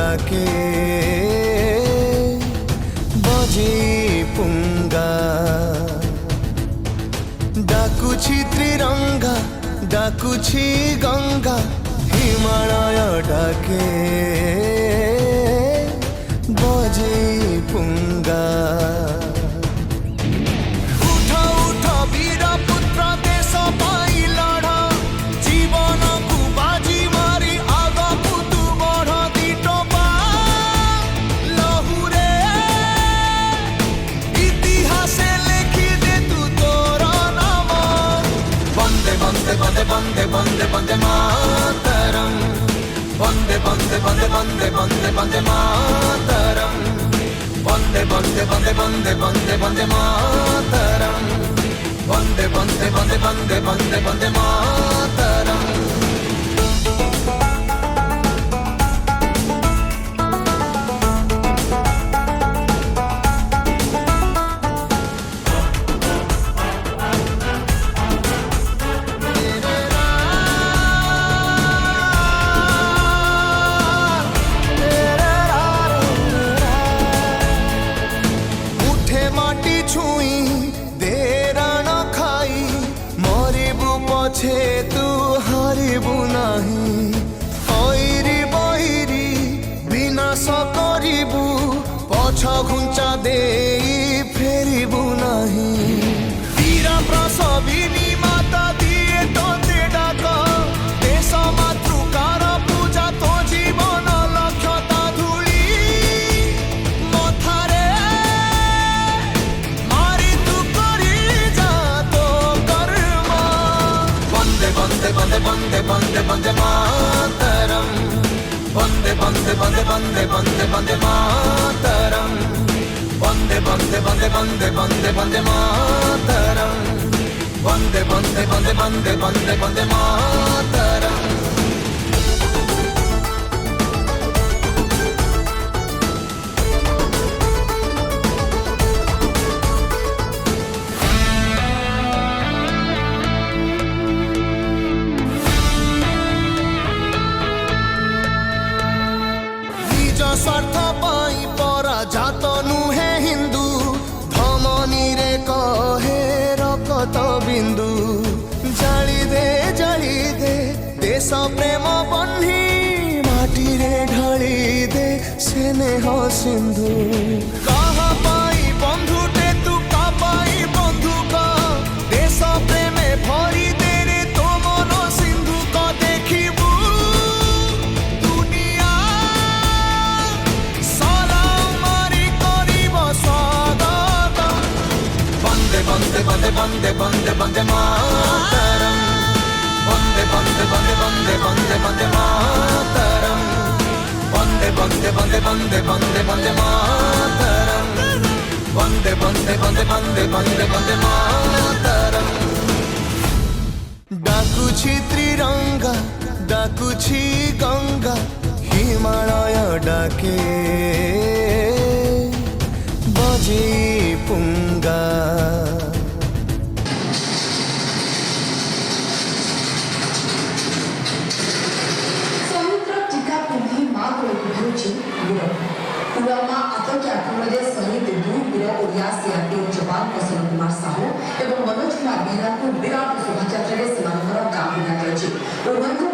डाके बजे पुंगा डाकुछि त्रिरंगा डाकुछि गंगा हिमालय डाके बजे पुंगा उठ उठ वीर पुत्र देश पाई लड़ जीवन को बाजी मारी आगकू तू बढ़ दिटोपा लहुरे इतिहासे लिखि दे तू तोर नाम वंदे वंदे वंदे वंदे वंदे वंदे मातरम वंदे वंदे वंदे वंदे वंदे वंदे मातरम वंदे वंदे वंदे वंदे वंदे वंदे मातरम वंदे वंदे वंदे वंदे वंदे वंदे मातरम छे तू हारिबु नाही ओइरी बहिरी विनाश करिबु पछ घुंचा देई फेरिबु नाही वीर प्रसविनी माता दिए तोते डाक देश मातृकार पूजा तो जीवन लक्ष्यता धूली मथारे मारी तू करी जा तो कर्म वंदे वंदे वंदे वंदे वंदे वंदे मातरम वंदे वंदे वंदे वंदे वंदे वंदे मातरम वंदे वंदे वंदे वंदे वंदे वंदे मातरम वंदे वंदे वंदे वंदे वंदे वंदे मातरम स्वार्थ पाई पराजात नुहे हिंदू धमनी रे कहे रकत बिंदु जाली दे देश प्रेम बन्ही माटी रे ढाली दे स्नेह सिंधु कहा पाई बंधुटे तू का पाई बंधुक देश प्रेमे भरी दे रे तो मन सिंधु को देखिबू वंदे वंदे वंदे वंदे वंदे मातरम वंदे वंदे वंदे वंदे वंदे वंदे मातरम वंदे वंदे वंदे वंदे वंदे वंदे मातरम वंदे वंदे वंदे वंदे वंदे वंदे मातरम डाकुछि त्रिरंगा डाकुछि गंगा हिमालय डाके बजे पुंगा पुलवामा आतंकी आक्रमण में शहीद दुई वीर ओडिया सीआरपीएफ जवान प्रसन्न कुमार साहू और मनोज कुमार बेहरा को विराट शोभायात्रा गाँव